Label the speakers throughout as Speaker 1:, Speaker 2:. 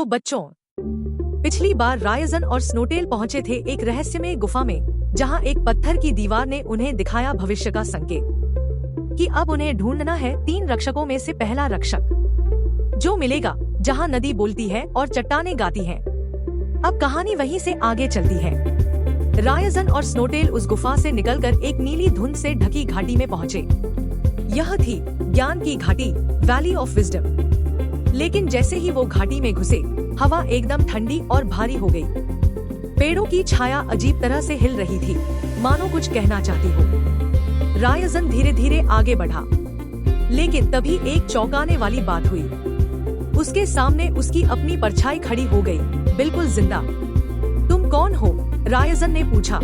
Speaker 1: तो बच्चों, पिछली बार रायजन और स्नोटेल पहुंचे थे एक रहस्यमय गुफा में, जहां एक पत्थर की दीवार ने उन्हें दिखाया भविष्य का संकेत कि अब उन्हें ढूंढना है 3 रक्षकों में से पहला रक्षक जो मिलेगा जहां नदी बोलती है और चट्टानें गाती हैं। अब कहानी वहीं से आगे चलती है। रायजन और स्नोटेल उस गुफा से निकलकर एक नीली धुंध से ढकी घाटी में पहुंचे। यह थी ज्ञान की घाटी, वैली ऑफ विजडम। लेकिन जैसे ही वो घाटी में घुसे, हवा एकदम ठंडी और भारी हो गई। पेड़ों की छाया अजीब तरह से हिल रही थी, मानो कुछ कहना चाहती हो। रायजन धीरे धीरे आगे बढ़ा, लेकिन तभी एक चौंकाने वाली बात हुई। उसके सामने उसकी अपनी परछाई खड़ी हो गई, बिल्कुल जिंदा। तुम कौन हो? रायजन ने पूछा।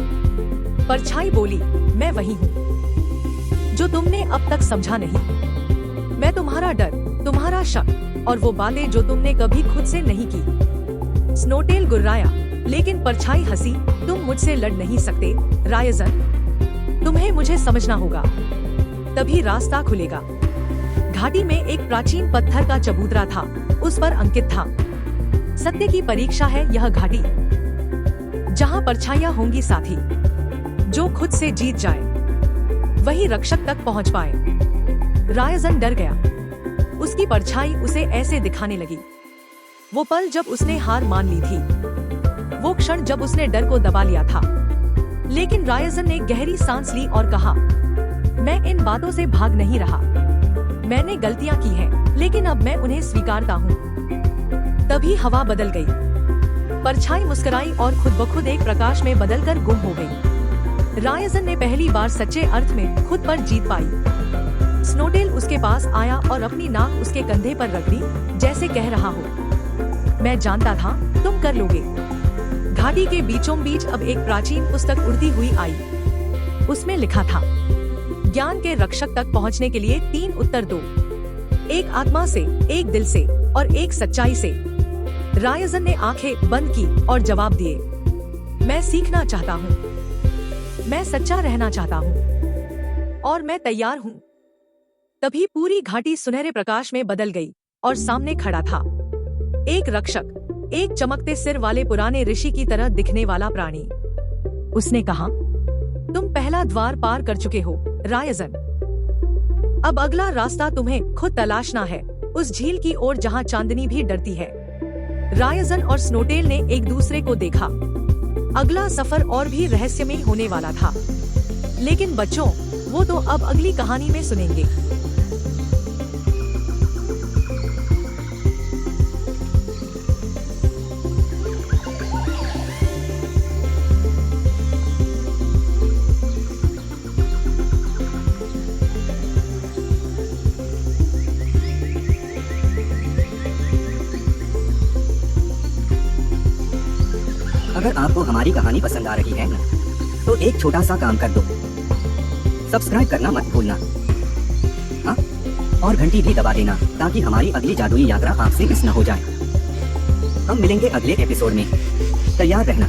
Speaker 1: परछाई बोली, मैं वही हूँ जो तुमने अब तक समझा नहीं। मैं तुम्हारा डर, तुम्हारा शक और वो बातें जो तुमने कभी खुद से नहीं की। स्नोटेल गुर्राया, लेकिन परछाई हंसी। तुम मुझसे लड़ नहीं सकते रायजन, तुम्हें मुझे समझना होगा, तभी रास्ता खुलेगा। घाटी में एक प्राचीन पत्थर का चबूतरा था, उस पर अंकित था, सत्य की परीक्षा है यह घाटी, जहाँ परछाइयाँ होंगी साथी। जो खुद से जीत जाए वही रक्षक तक पहुँच पाए। रायजन डर गया। उसकी परछाई उसे ऐसे दिखाने लगी। वो पल जब उसने हार मान ली थी, वो क्षण जब उसने डर को दबा लिया था। लेकिन रायजन ने गहरी सांस ली और कहा, मैं इन बातों से भाग नहीं रहा। मैंने गलतियां की हैं, लेकिन अब मैं उन्हें स्वीकारता हूँ। तभी हवा बदल गई। परछाई मुस्कुराई और खुद ब खुद एक प्रकाश में बदलकर गुम हो गई। रायजन ने पहली बार सच्चे अर्थ में खुद पर जीत पाई। स्नोटेल उसके पास आया और अपनी नाक उसके कंधे पर रख दी, जैसे कह रहा हो, मैं जानता था तुम कर लोगे। घाटी के बीचों बीच अब एक प्राचीन पुस्तक उड़ती हुई आई। उसमें लिखा था, ज्ञान के रक्षक तक पहुंचने के लिए 3 उत्तर दो, एक आत्मा से, एक दिल से और एक सच्चाई से। रायजन ने आंखें बंद की और जवाब दिए, मैं सीखना चाहता हूँ, मैं सच्चा रहना चाहता हूँ और मैं तैयार हूँ। तभी पूरी घाटी सुनहरे प्रकाश में बदल गई और सामने खड़ा था एक रक्षक, एक चमकते सिर वाले पुराने ऋषि की तरह दिखने वाला प्राणी। उसने कहा, तुम पहला द्वार पार कर चुके हो रायजन। अब अगला रास्ता तुम्हें खुद तलाशना है, उस झील की ओर जहां चांदनी भी डरती है। रायजन और स्नोटेल ने एक दूसरे को देखा। अगला सफर और भी रहस्यमय होने वाला था। लेकिन बच्चों, वो तो अब अगली कहानी में सुनेंगे।
Speaker 2: अगर आपको हमारी कहानी पसंद आ रही है ना, तो एक छोटा सा काम कर दो, सब्सक्राइब करना मत भूलना। हाँ, और घंटी भी दबा देना, ताकि हमारी अगली जादुई यात्रा आपसे मिस न हो जाए। हम मिलेंगे अगले एपिसोड में, तैयार रहना।